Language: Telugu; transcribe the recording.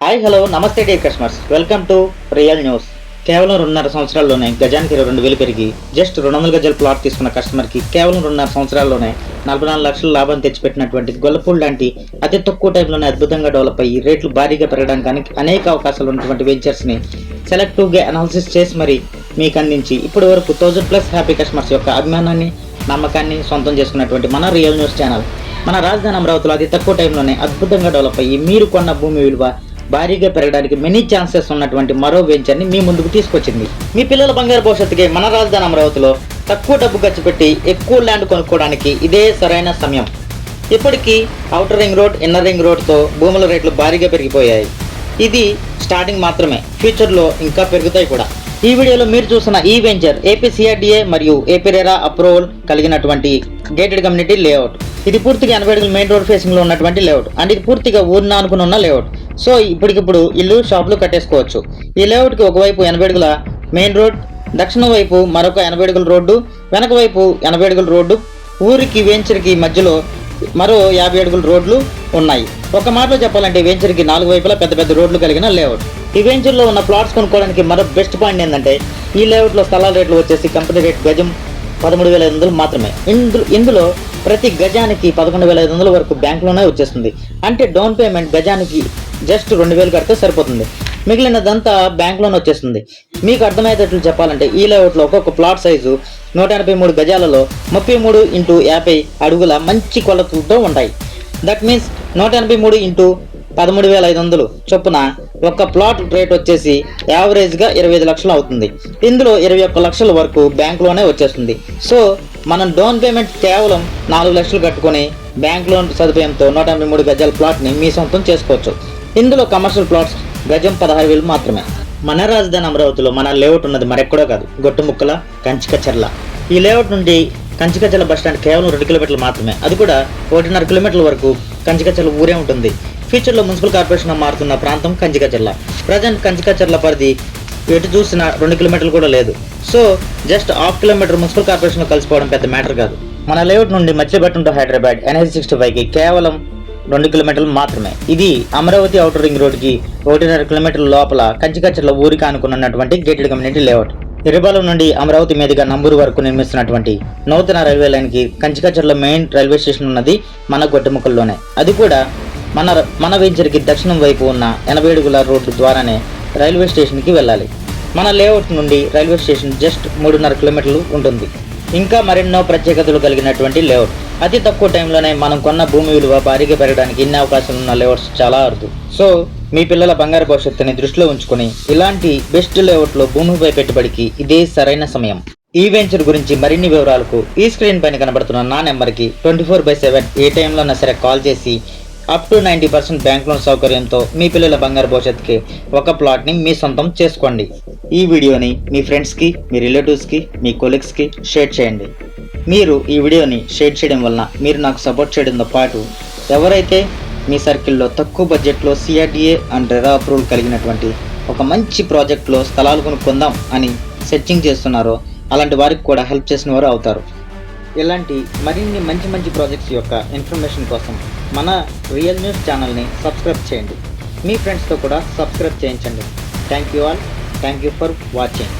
హాయ్ హలో నమస్తే dear customers, welcome to real news. కేవలం 2.5 సంవత్సరాల్లోనే గజానికి 22,000 పెరిగి జస్ట్ 200 గజాల ప్లాట్ తీసుకున్న కస్టమర్కి కేవలం 2.5 సంవత్సరాల్లోనే 44 లక్షల లాభం తెచ్చిపెట్టినటువంటి గొల్లపూడి లాంటి అతి తక్కువ టైంలోనే అద్భుతంగా డెవలప్ అయ్యి రేట్లు భారీగా పెరగడానికి అనేక అవకాశాలు ఉన్నటువంటి వెంచర్స్ని సెలెక్టివ్గా అనాలిసిస్ చేసి మరి మీకు అందించి ఇప్పటి వరకు 1000+ హ్యాపీ కస్టమర్స్ యొక్క అభిమానాన్ని నమ్మకాన్ని సొంతం చేసుకున్నటువంటి మన రియల్ న్యూస్ ఛానల్ మన రాజధాని అమరావతిలో అతి తక్కువ టైంలోనే అద్భుతంగా డెవలప్ అయ్యి మీరు కొన్న భూమి విలువ భారీగా పెరగడానికి మెనీ ఛాన్సెస్ ఉన్నటువంటి మరో వెంచర్ని మీ ముందుకు తీసుకొచ్చింది. మీ పిల్లల బంగారు భవిష్యత్తుకి మన రాజధాని అమరావతిలో తక్కువ డబ్బు ఖర్చు పెట్టి ఎక్కువ ల్యాండ్ కొనుక్కోవడానికి ఇదే సరైన సమయం. ఇప్పటికీ outer ring road, inner ring రోడ్తో భూముల రేట్లు భారీగా పెరిగిపోయాయి. ఇది స్టార్టింగ్ మాత్రమే, ఫ్యూచర్లో ఇంకా పెరుగుతాయి కూడా. ఈ వీడియోలో మీరు చూసిన ఈ వెంచర్ ఏపీసీఆర్డీఏ మరియు ఏపీరేరా అప్రూవల్ కలిగినటువంటి గేటెడ్ కమ్యూనిటీ లేఅవుట్. ఇది పూర్తిగా 80 అడుగులు మెయిన్ రోడ్ ఫేసింగ్ లో ఉన్నటువంటి లేఅవుట్ అండ్ ఇది పూర్తిగా ఊరిన అనుకుని ఉన్న లేఅవుట్. సో ఇప్పటికిప్పుడు ఇల్లు షాపులు కట్టేసుకోవచ్చు. ఈ లేఅవుట్ కి ఒకవైపు 80 అడుగుల మెయిన్ రోడ్, దక్షిణ వైపు మరొక 80 అడుగుల రోడ్డు, వెనక వైపు 80 అడుగుల రోడ్డు, ఊరికి వెంచర్కి మధ్యలో మరో 50 అడుగుల రోడ్లు ఉన్నాయి. ఒక మాటలో చెప్పాలంటే వెంచర్కి 4 వైపులా పెద్ద పెద్ద రోడ్లు కలిగిన లేఅవుట్. ఈ వెంచర్లో ఉన్న ప్లాట్స్ కొనుక్కోవడానికి మరో బెస్ట్ పాయింట్ ఏంటంటే ఈ లేఅవుట్లో స్థలాల రేట్లు వచ్చేసి కంపెనీ రేట్ గజం 13,500 మాత్రమే. ఇందులో ప్రతి గజానికి 11,500 వరకు బ్యాంకులోనే వచ్చేస్తుంది. అంటే డౌన్ పేమెంట్ గజానికి జస్ట్ 2,000 కడితే సరిపోతుంది, మిగిలినదంతా బ్యాంకులోనే వచ్చేస్తుంది. మీకు అర్థమయ్యేటట్లు చెప్పాలంటే ఈ లేఅవుట్లో ఒక్కొక్క ప్లాట్ సైజు 183 గజాలలో 33x50 అడుగుల మంచి కొలతలతో ఉంటాయి. దట్ మీన్స్ 183x 13,500 చొప్పున ఒక్క ప్లాట్ రేట్ వచ్చేసి యావరేజ్గా 25 లక్షలు అవుతుంది. ఇందులో 21 లక్షల వరకు బ్యాంకులోనే వచ్చేస్తుంది. సో మనం డౌన్ పేమెంట్ కేవలం 4 లక్షలు కట్టుకొని బ్యాంక్ లోన్ సదుపాయంతో 183 గజాల ప్లాట్ని మీ సొంతం చేసుకోవచ్చు. ఇందులో కమర్షియల్ ప్లాట్స్ గజం 16,000 మాత్రమే. మన రాజధాని అమరావతిలో మన లేఅవుట్ ఉన్నది మరెక్కడో కాదు, గొట్టుముక్కల కంచికచర్ల. ఈ లేఅవుట్ నుండి కంచికచర్ల బస్టాండ్ కేవలం 2 కిలోమీటర్లు మాత్రమే, అది కూడా 1.5 కిలోమీటర్ల వరకు కంచికచర్ల ఊరే ఉంటుంది. ఫ్యూచర్లో మున్సిపల్ కార్పొరేషన్ మారుతున్న ప్రాంతం కంచికచర్ల. ప్రజెంట్ కంచికచర్ల పరిధి ఎటు చూసినా 2 కిలోమీటర్లు కూడా లేదు. సో జస్ట్ 1/2 కిలోమీటర్ మున్సిపల్ కార్పొరేషన్లో కలిసిపోవడం పెద్ద మ్యాటర్ కాదు. మన లేఅవుట్ నుండి మచిలీపట్నం టు హైదరాబాద్ NH-65కి కేవలం 2 కిలోమీటర్లు మాత్రమే. ఇది అమరావతి ఔటర్ రింగ్ రోడ్కి 1.5 కిలోమీటర్ల లోపల కంచికచర్ల ఊరికి అనుకున్నటువంటి గేటెడ్ కమ్యూనిటీ లేఅవుట్. ఇరబాలం నుండి అమరావతి మీదుగా నంబూరు వరకు నిర్మిస్తున్నటువంటి నూతన రైల్వే లైన్కి కంచికచర్ల మెయిన్ రైల్వే స్టేషన్ ఉన్నది మన గొట్టముక్కల్లోనే. అది కూడా మన వెంచర్కి దక్షిణం వైపు ఉన్న 80 అడుగుల రోడ్డు ద్వారానే రైల్వే స్టేషన్కి వెళ్ళాలి. మన లేఅవుట్ నుండి రైల్వే స్టేషన్ జస్ట్ 3.5 కిలోమీటర్లు ఉంటుంది. ఇంకా మరెన్నో ప్రత్యేకతలు కలిగినటువంటి లేఅవుట్. అతి తక్కువ టైంలోనే మనం కొన్న భూమి విలువ భారీగా పెరగడానికి ఇన్ని అవకాశాలు ఉన్న లేఅవుట్స్ చాలా అరుదు. సో మీ పిల్లల బంగారు భవిష్యత్తుని దృష్టిలో ఉంచుకొని ఇలాంటి బెస్ట్ లేఅవుట్లో భూమిపై పెట్టుబడికి ఇదే సరైన సమయం. ఈ వెంచర్ గురించి మరిన్ని వివరాలకు ఈ స్క్రీన్ పైన కనబడుతున్న నా నెంబర్కి 24/7 ఏ టైంలోనా సరే కాల్ చేసి అప్ టు 90% బ్యాంక్ లోన్ సౌకర్యంతో మీ పిల్లల బంగారు భవిష్యత్తుకి ఒక ప్లాట్ని మీ సొంతం చేసుకోండి. ఈ వీడియోని మీ ఫ్రెండ్స్కి, మీ రిలేటివ్స్కి, మీ కొలీగ్స్కి షేర్ చేయండి. మీరు ఈ వీడియోని షేర్ చేయడం వలన మీరు నాకు సపోర్ట్ చేయడంతో పాటు ఎవరైతే మీ సర్కిల్లో తక్కువ బడ్జెట్లో CRDA అండ్ రెరా అప్రూవల్ కలిగినటువంటి ఒక మంచి ప్రాజెక్ట్లో స్థలాలు కొనుక్కుందాం అని సెర్చింగ్ చేస్తున్నారో అలాంటి వారికి కూడా హెల్ప్ చేసిన వారు అవుతారు. ఇలాంటి మరిన్ని మంచి ప్రాజెక్ట్స్ యొక్క ఇన్ఫర్మేషన్ కోసం మన రియల్ న్యూస్ ఛానల్ని సబ్స్క్రైబ్ చేయండి. మీ ఫ్రెండ్స్తో కూడా సబ్స్క్రైబ్ చేయించండి. Thank you all. Thank you for watching.